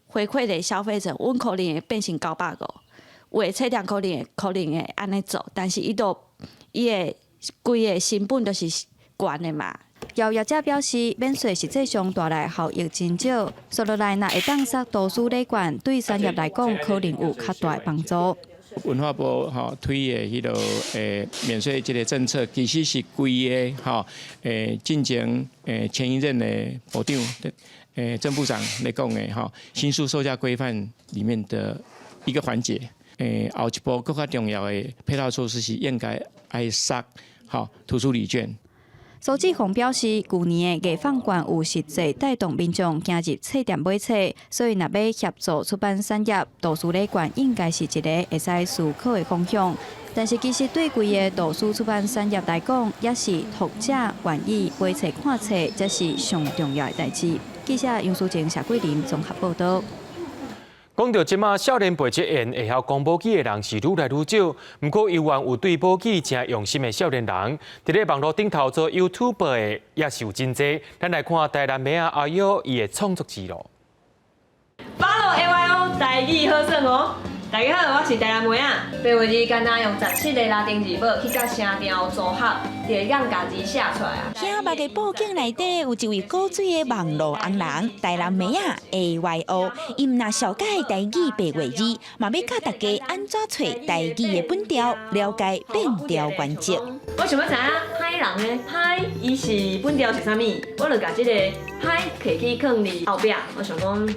回馈给消费者，阮可能会变成950。有的册店可能会安尼做，但是伊的规个成本都是悬的嘛。有业者表示，免税实际上带来效益真少，说落来若会当杀都市礼馆，对产业来讲可能有较大帮助。文化部推的迄个免税这个政策，其实是规个进前前一任的部长郑部长来讲的新书售价规范里面的一个环节。后一步更加重要的配套措施是应该爱杀图书礼券。苏志宏表示，去年的艺放馆有实际带动民众进入册店买册，所以若要协助出版产业，图书礼馆应该是一个会使思考的方向。但是其实对规个图书出版产业来讲，也是读者愿意买册看册，这是上重要的代志。记者杨淑静、谢桂林综合报道。讲到即马少年背这言会晓讲母语的人是愈来愈少，不过依然有对母语真用心的少年人，伫咧网络顶头做 YouTuber 的也是有真多。咱来看台南妹仔阿优伊的创作之路。Follow AYO 台语好耍哦！大家好，我是台南妹啊。白话字简单用17个拉丁字母去甲声调组合，就会让家己写出来啊。遐捌个报警内底有一位古锥的网络红人，台南妹啊 AYO， 伊毋若小解台语白话字，嘛要教大家安怎找台语的本调，了解变调原则。我想要知影歹人的歹，伊是本调是啥物？我就甲这个歹摕去放伫后壁，我想讲。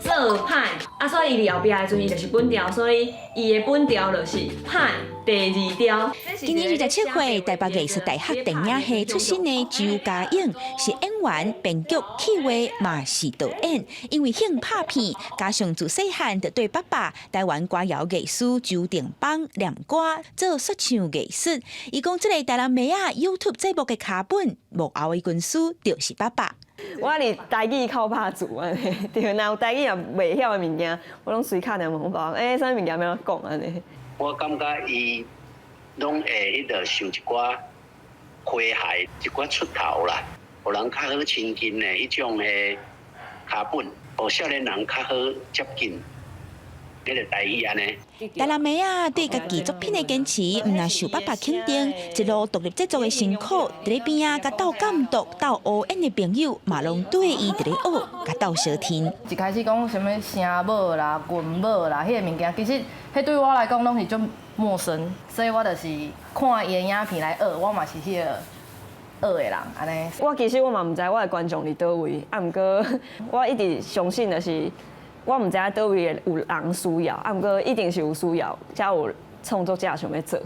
做歹啊，所以伊后壁的阵伊就是本调，所以伊的本调就是歹第2调。今年27岁，台北艺术大学电影系出身的周家颖是演员、编剧、企划，嘛是导演。因为兴拍片，加上自细汉就对爸爸台湾歌谣艺术周定邦念歌做说唱艺术。伊讲这个台南妹啊 YouTube 节目的卡本幕后的军师就是爸爸。我是台语靠拍主安尼，对，若有台语也袂晓的物件，我拢随卡两问讲，啥物物件要讲安尼。我感觉伊拢会迄个想一寡诙谐，一寡出头啦，互人较好亲近的迄种的卡本，互少年人较好接近。迄个台语安尼。台南妹啊，对家己作品的坚持，毋若受爸爸肯定，一路独立制作的辛苦，伫咧边啊，甲斗监督、斗学演的朋友，嘛拢对伊伫咧学，甲斗小天。一开始讲什么声母啦、棍母啦，迄个物件，其实迄对我来讲拢是种陌生，所以我就是看伊的影片来学，我嘛是迄个。学的人安尼，我其实我嘛毋知我的观众伫倒位，啊，毋过我一直相信的是。我唔知影倒位有人需要，啊，不过一定是有需要，才有创作者想要做。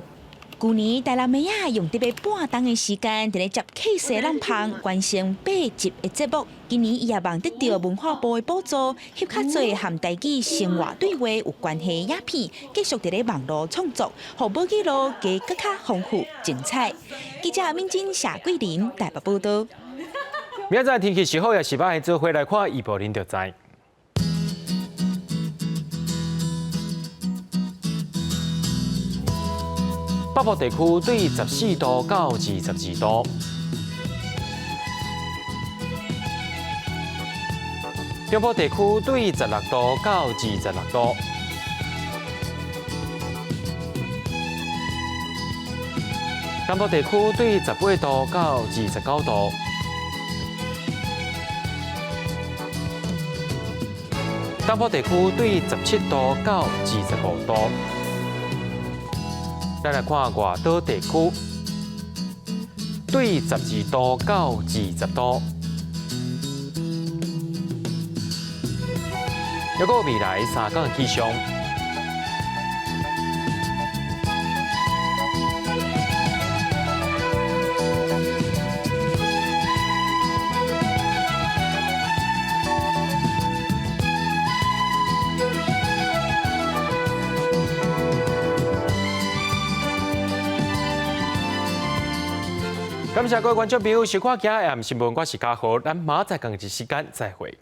去年台南妹啊用特别半冬的时间，伫咧接客西浪旁完成8集的节目。今年伊也望得到文化部的补助，翕较侪和台语生活对话有关系影片，继续伫咧网络创作，互播记录加更较丰富精彩。记者敏珍、夏桂林台北报道。明仔天气是好也是歹，做回来看预报您就知。北部地区对14度到22度，中部地区对16度到26度，南部地区对18度到29度，东部地区对17度到25度。咱来看外岛地区，对12度到20度。还有未来3天的气象。感谢各位观众朋友收看今日的新闻，我是嘉豪，咱明仔同一时间再会。